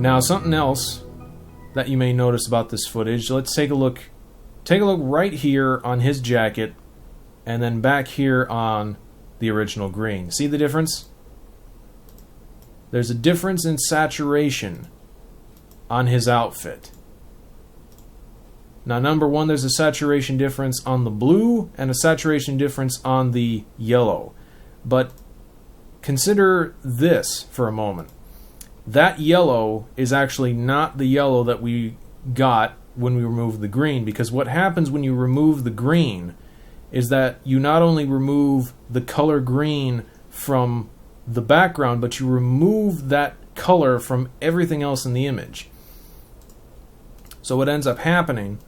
Now, something else that you may notice about this footage, let's take a look. Take a look right here on his jacket, and then back here on the original green. See the difference? There's a difference in saturation on his outfit. Now, number one, there's a saturation difference on the blue and a saturation difference on the yellow. But consider this for a moment. That yellow is actually not the yellow that we got when we removed the green, because what happens when you remove the green is that you not only remove the color green from the background, but you remove that color from everything else in the image. So what ends up happening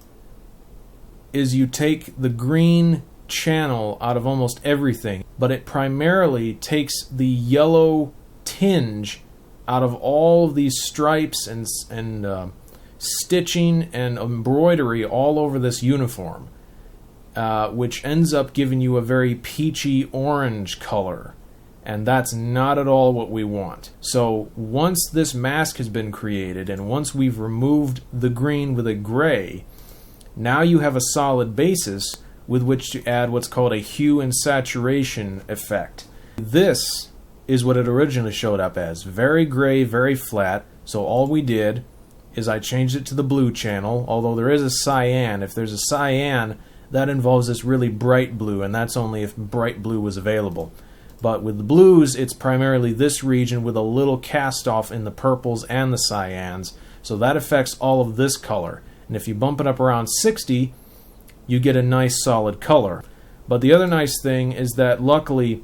is you take the green channel out of almost everything, but it primarily takes the yellow tinge out of all of these stripes and stitching and embroidery all over this uniform, which ends up giving you a very peachy orange color, and that's not at all what we want. So once this mask has been created and once we've removed the green with a gray, now you have a solid basis with which to add what's called a hue and saturation effect. This is what it originally showed up as. Very gray, very flat. So all we did is I changed it to the blue channel, although there is a cyan. If there's a cyan, that involves this really bright blue, and that's only if bright blue was available. But with the blues, it's primarily this region with a little cast off in the purples and the cyans. So that affects all of this color. And if you bump it up around 60, you get a nice solid color. But the other nice thing is that luckily,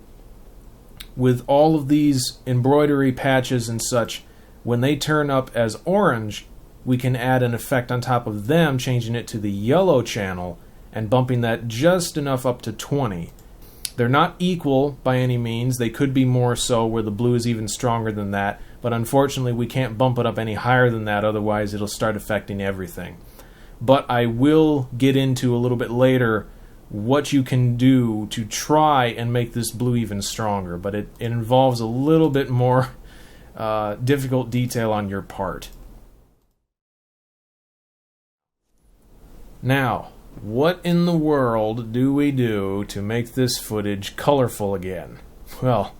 with all of these embroidery patches and such, when they turn up as orange, we can add an effect on top of them, changing it to the yellow channel and bumping that just enough up to 20. They're not equal by any means. They could be more so, where the blue is even stronger than that, but unfortunately we can't bump it up any higher than that, otherwise it'll start affecting everything. But I will get into a little bit later what you can do to try and make this blue even stronger, but it involves a little bit more difficult detail on your part. Now, what in the world do we do to make this footage colorful again? Well,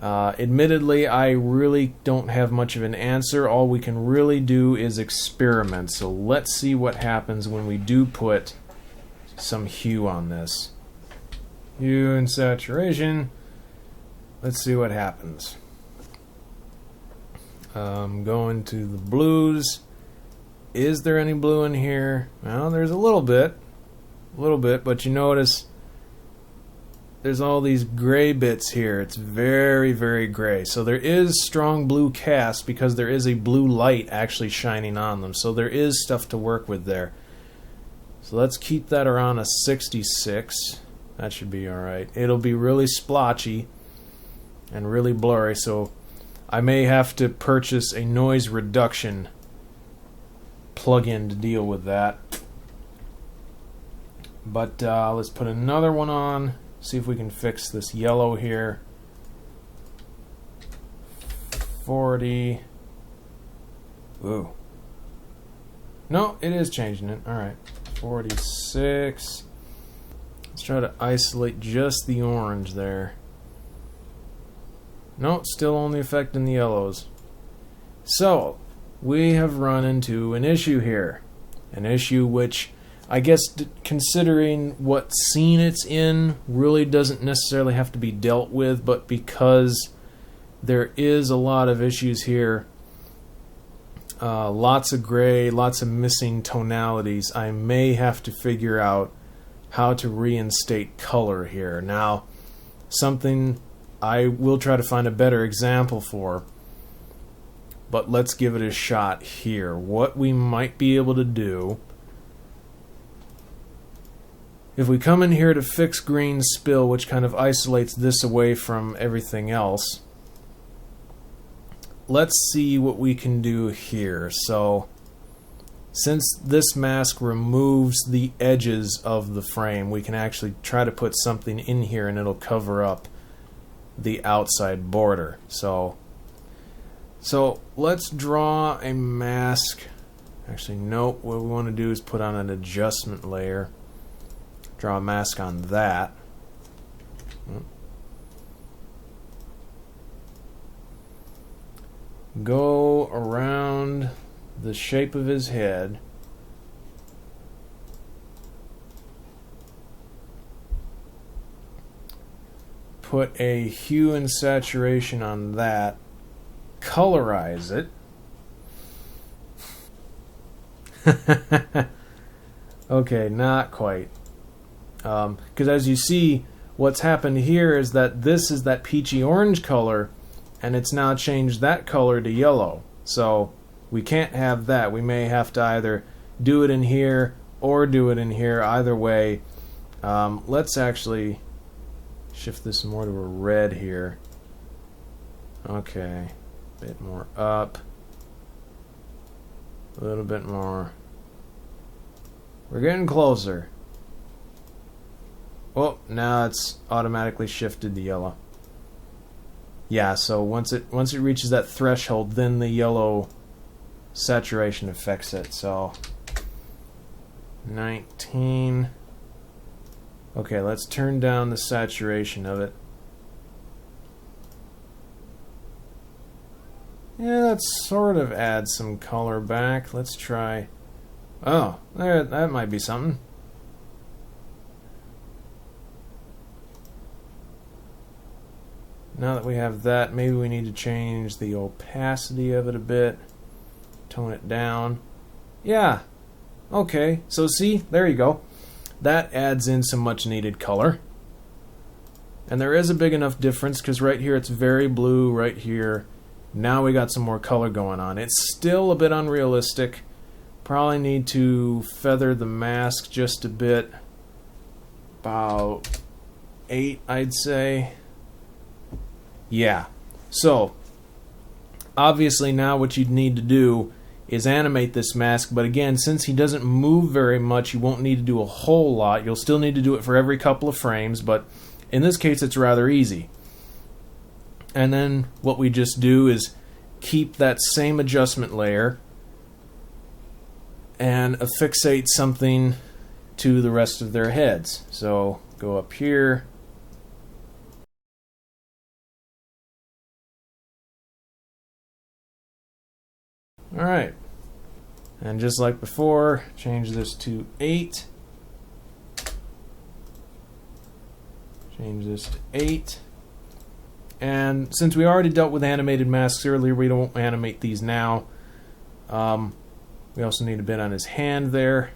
admittedly, I really don't have much of an answer. All we can really do is experiment. So let's see what happens when we do put some hue on this. Hue and saturation. Let's see what happens. Going to the blues. Is there any blue in here? Well, there's a little bit, but you notice there's all these gray bits here. It's very, very gray. So there is strong blue cast because there is a blue light actually shining on them. So there is stuff to work with there. So let's keep that around a 66. That should be alright. It'll be really splotchy and really blurry, so I may have to purchase a noise reduction plug-in to deal with that. But let's put another one on, see if we can fix this yellow here. 40. Ooh. No, it is changing it. Alright. 46. Let's try to isolate just the orange there. No, still only affecting the yellows. So, we have run into an issue here. An issue which, I guess, considering what scene it's in, really doesn't necessarily have to be dealt with, but because there is a lot of issues here, lots of gray, lots of missing tonalities, I may have to figure out how to reinstate color here. Now, something I will try to find a better example for, but let's give it a shot here. What we might be able to do, if we come in here to fix green spill, which kind of isolates this away from everything else, let's see what we can do here. So, since this mask removes the edges of the frame, we can actually try to put something in here and it'll cover up the outside border. So, So let's draw a mask. Actually, nope. What we want to do is put on an adjustment layer. Draw a mask on that. Go around the shape of his head. Put a hue and saturation on that. Colorize it. Okay, not quite. Because as you see, what's happened here is that this is that peachy orange color, and it's now changed that color to yellow. So we can't have that. We may have to either do it in here or do it in here. Either way, let's actually shift this more to a red here. Okay, a bit more up, a little bit more. We're getting closer. Oh, now it's automatically shifted to yellow. Yeah, so once it reaches that threshold, then the yellow saturation affects it. So 19. Okay, let's turn down the saturation of it. Yeah, that sort of adds some color back. Let's try. Oh, there, that might be something. Now that we have that, maybe we need to change the opacity of it a bit. Tone it down. Yeah. Okay, so see, there you go. That adds in some much needed color. And there is a big enough difference because right here it's very blue, right here. Now we got some more color going on. It's still a bit unrealistic. Probably need to feather the mask just a bit. About 8, I'd say. Yeah. So, obviously now what you'd need to do is animate this mask, but again, since he doesn't move very much, you won't need to do a whole lot. You'll still need to do it for every couple of frames, but in this case it's rather easy. And then what we just do is keep that same adjustment layer and affixate something to the rest of their heads. So go up here. Alright, and just like before, change this to 8. Change this to 8. And since we already dealt with animated masks earlier, we don't animate these now. We also need a bit on his hand there.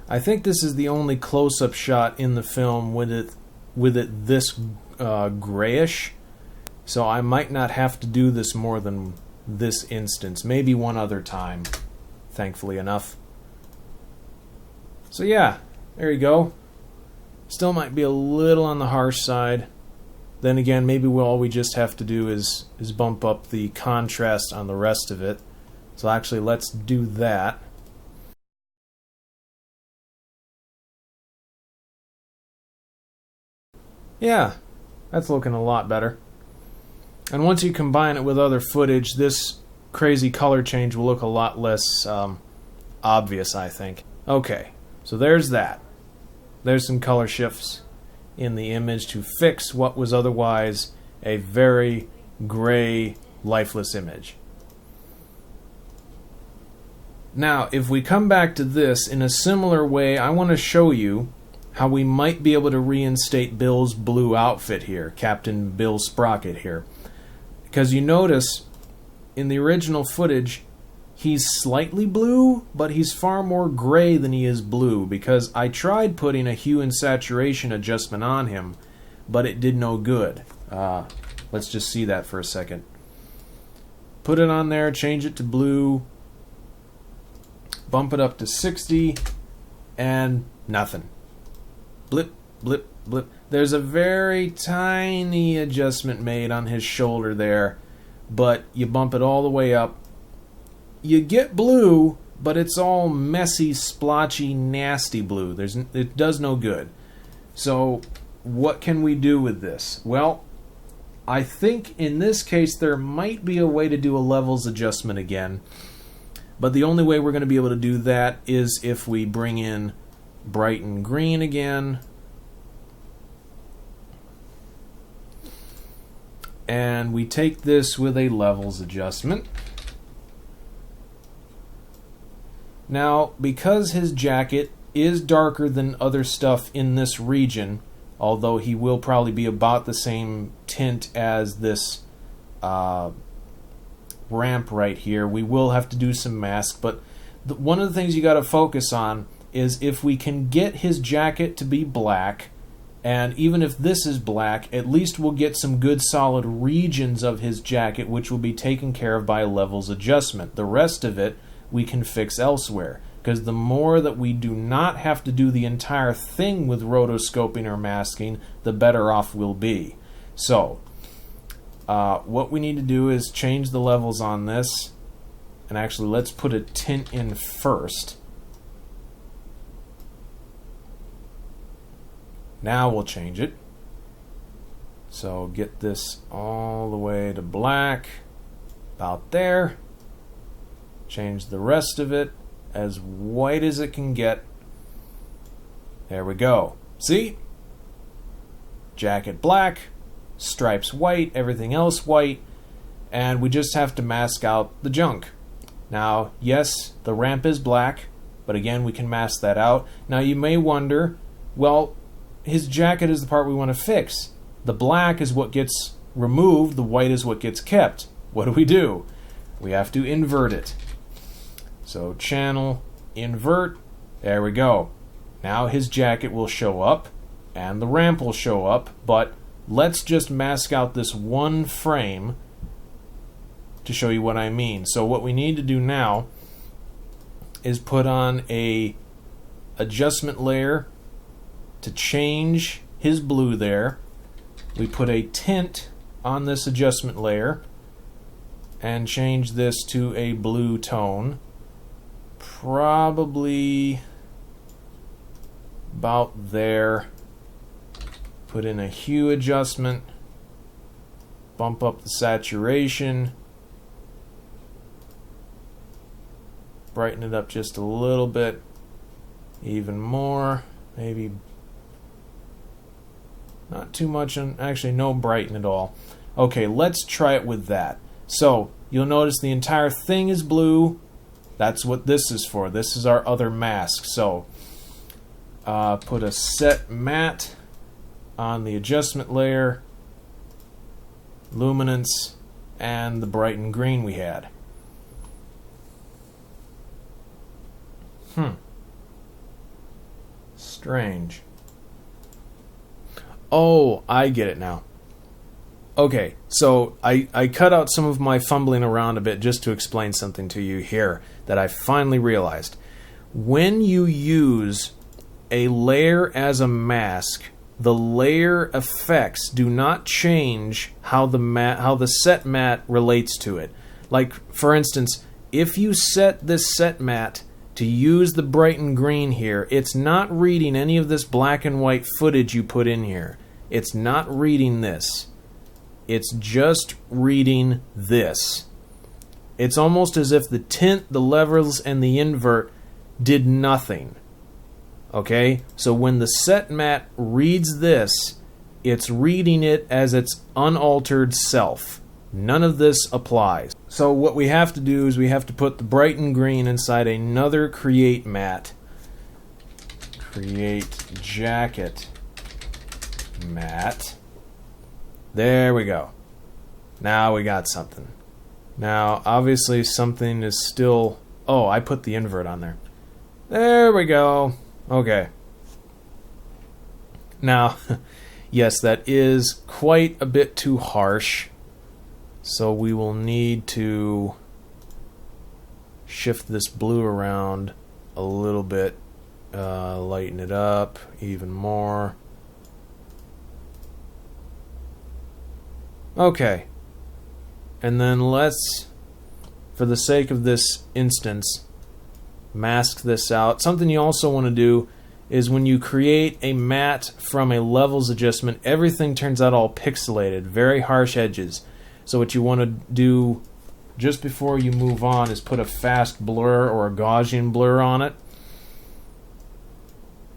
I think this is the only close-up shot in the film with it this grayish, so I might not have to do this more than this instance, maybe one other time, thankfully enough. So yeah, there you go. Still might be a little on the harsh side. Then again, maybe all we just have to do is bump up the contrast on the rest of it. So actually, let's do that. Yeah, that's looking a lot better. And once you combine it with other footage, this crazy color change will look a lot less obvious, I think. Okay, so there's that. There's some color shifts in the image to fix what was otherwise a very gray, lifeless image. Now, if we come back to this in a similar way, I want to show you how we might be able to reinstate Bill's blue outfit here, Captain Bill Sprocket here. Because you notice, in the original footage, he's slightly blue, but he's far more gray than he is blue, because I tried putting a hue and saturation adjustment on him, but it did no good. Let's just see that for a second. Put it on there, change it to blue, bump it up to 60, and nothing. Blip, blip, blip. There's a very tiny adjustment made on his shoulder there, but you bump it all the way up. You get blue, but it's all messy, splotchy, nasty blue. It does no good. So what can we do with this? Well, I think in this case there might be a way to do a levels adjustment again, but the only way we're going to be able to do that is if we bring in brighten green again, and we take this with a levels adjustment. Now, because his jacket is darker than other stuff in this region, although he will probably be about the same tint as this ramp right here, we will have to do some mask. But one of the things you got to focus on is if we can get his jacket to be black, and even if this is black, at least we'll get some good solid regions of his jacket, which will be taken care of by a levels adjustment. The rest of it we can fix elsewhere, because the more that we do not have to do the entire thing with rotoscoping or masking, the better off we'll be. So what we need to do is change the levels on this, and actually let's put a tint in first. Now we'll change it. So get this all the way to black, about there. Change the rest of it as white as it can get. There we go. See? Jacket black, stripes white, everything else white, and we just have to mask out the junk. Now, yes, the ramp is black, but again, we can mask that out. Now, you may wonder, well, his jacket is the part we want to fix. The black is what gets removed, the white is what gets kept. What do? We have to invert it. So channel, invert, there we go. Now his jacket will show up and the ramp will show up, but let's just mask out this one frame to show you what I mean. So what we need to do now is put on a adjustment layer to change his blue there. We put a tint on this adjustment layer and change this to a blue tone. Probably about there. Put in a hue adjustment, bump up the saturation, brighten it up just a little bit, even more, maybe not too much, actually no brighten at all. Okay, let's try it with that. So you'll notice the entire thing is blue. That's what this is for. This is our other mask. So put a set matte on the adjustment layer, luminance, and the brighten green we had. Strange. Oh, I get it now. Okay, so I cut out some of my fumbling around a bit just to explain something to you here that I finally realized. When you use a layer as a mask, the layer effects do not change how the set matte relates to it. Like, for instance, if you set this set matte to use the brighten green here, it's not reading any of this black and white footage you put in here. It's not reading this. It's just reading this. It's almost as if the tint, the levels, and the invert did nothing. Okay? So when the set matte reads this, it's reading it as its unaltered self. None of this applies. So what we have to do is we have to put the brighten green inside another create matte. Create jacket matte. There we go. Now we got something. Now, obviously something is still... Oh, I put the invert on there. There we go. Okay. Now, yes, that is quite a bit too harsh. So we will need to shift this blue around a little bit. Lighten it up even more. Okay. And then let's, for the sake of this instance, mask this out. Something you also want to do is when you create a matte from a levels adjustment, everything turns out all pixelated, very harsh edges. So what you want to do just before you move on is put a fast blur or a Gaussian blur on it,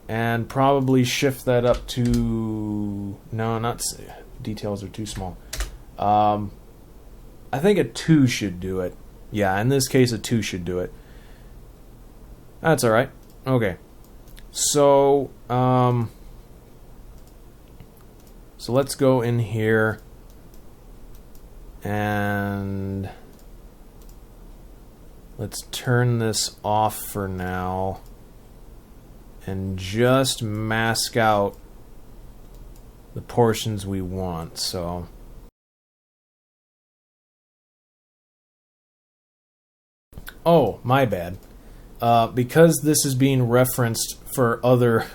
and probably shift that up to, no, not, details are too small. I think a 2 should do it. Yeah, in this case a 2 should do it. That's alright. Okay. So let's go in here and let's turn this off for now and just mask out the portions we want. So oh, my bad. Because this is being referenced for other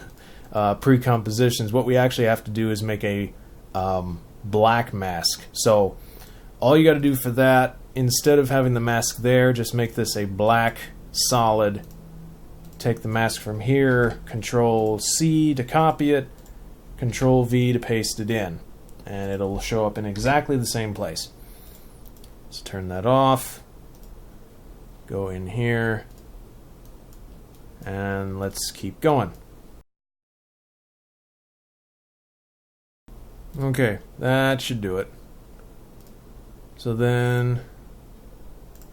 pre-compositions, what we actually have to do is make a black mask. So all you got to do for that, instead of having the mask there, just make this a black solid. Take the mask from here, Control C to copy it, Control V to paste it in, and it'll show up in exactly the same place. Let's turn that off. Go in here. And let's keep going. Okay, that should do it. So then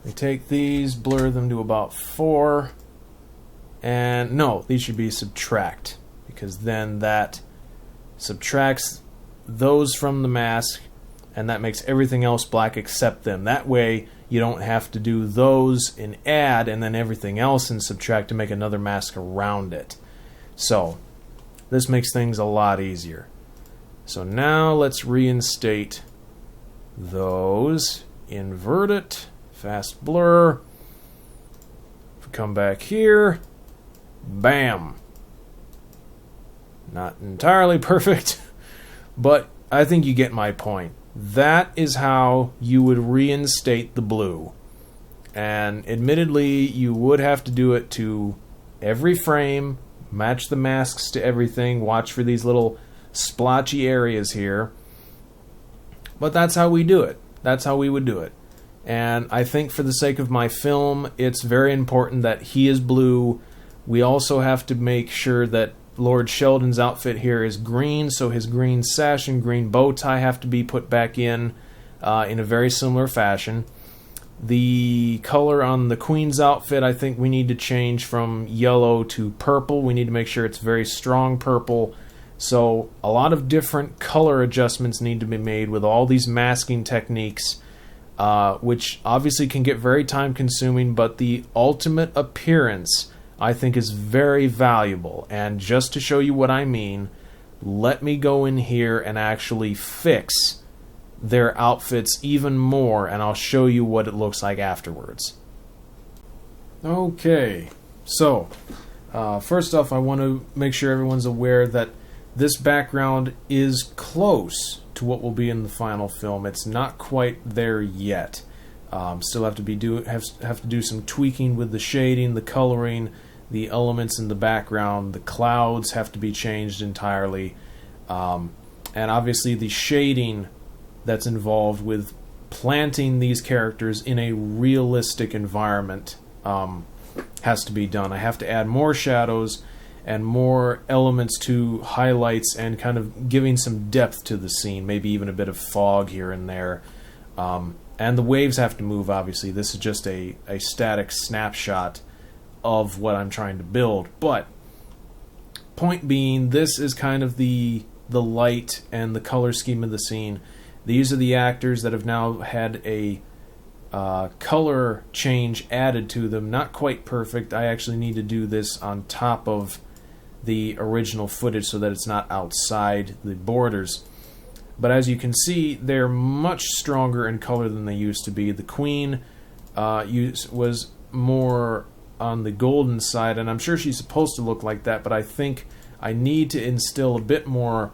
we take these, blur them to about 4, and no, these should be subtract, because then that subtracts those from the mask, and that makes everything else black except them. That way you don't have to do those in add and then everything else in subtract to make another mask around it. So this makes things a lot easier. So now let's reinstate those, invert it, fast blur. If we come back here, bam. Not entirely perfect, but I think you get my point. That is how you would reinstate the blue. And admittedly, you would have to do it to every frame, match the masks to everything, watch for these little splotchy areas here. But that's how we do it. That's how we would do it. And I think for the sake of my film, it's very important that he is blue. We also have to make sure that Lord Sheldon's outfit here is green, so his green sash and green bow tie have to be put back in a very similar fashion. The color on the Queen's outfit, I think we need to change from yellow to purple. We need to make sure it's very strong purple. So a lot of different color adjustments need to be made with all these masking techniques, which obviously can get very time consuming, but the ultimate appearance I think is very valuable. And just to show you what I mean, let me go in here and actually fix their outfits even more, and I'll show you what it looks like afterwards. Okay, so first off, I want to make sure everyone's aware that this background is close to what will be in the final film. It's not quite there yet. Still have to do some tweaking with the shading, the coloring, the elements in the background. The clouds have to be changed entirely, and obviously the shading that's involved with planting these characters in a realistic environment has to be done. I have to add more shadows and more elements to highlights and kind of giving some depth to the scene, maybe even a bit of fog here and there. And the waves have to move, obviously. This is just a static snapshot of what I'm trying to build. But point being, this is kind of the light and the color scheme of the scene. These are the actors that have now had a color change added to them. Not quite perfect. I actually need to do this on top of the original footage so that it's not outside the borders. But as you can see, they're much stronger in color than they used to be. The Queen was more on the golden side, and I'm sure she's supposed to look like that, but I think I need to instill a bit more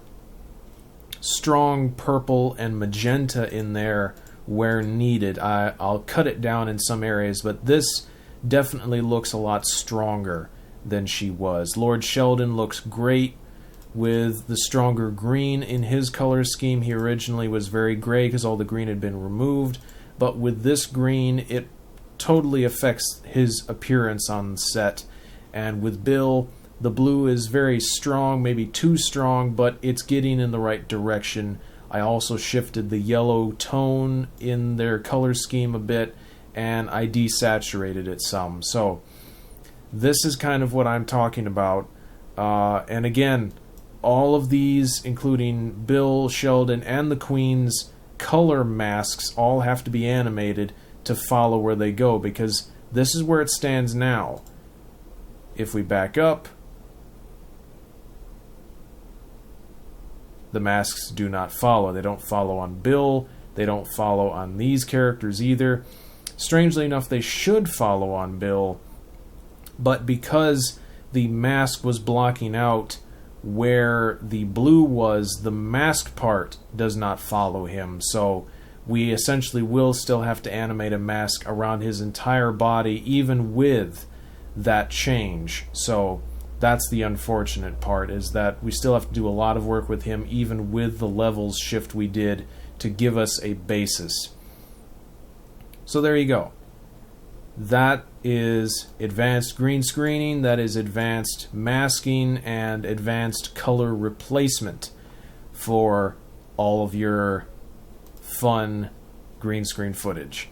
strong purple and magenta in there where needed. I'll cut it down in some areas, but this definitely looks a lot stronger than she was. Lord Sheldon looks great with the stronger green in his color scheme. He originally was very gray because all the green had been removed, but with this green it totally affects his appearance on set. And with Bill, the blue is very strong, maybe too strong, but it's getting in the right direction. I also shifted the yellow tone in their color scheme a bit, and I desaturated it some. So this is kind of what I'm talking about. And again, all of these, including Bill, Sheldon, and the Queen's color masks, all have to be animated to follow where they go, because this is where it stands now. If we back up, the masks do not follow. They don't follow on Bill. They don't follow on these characters either. Strangely enough, they should follow on Bill, but because the mask was blocking out where the blue was, the masked part does not follow him. So we essentially will still have to animate a mask around his entire body, even with that change. So that's the unfortunate part, is that we still have to do a lot of work with him, even with the levels shift we did to give us a basis. So there you go. That is advanced green screening, that is advanced masking, and advanced color replacement for all of your fun green screen footage.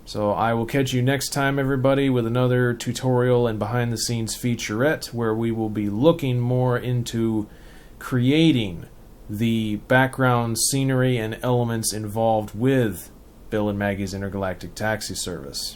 So I will catch you next time, everybody, with another tutorial and behind-the-scenes featurette where we will be looking more into creating the background scenery and elements involved with Bill and Maggie's Intergalactic Taxi Service.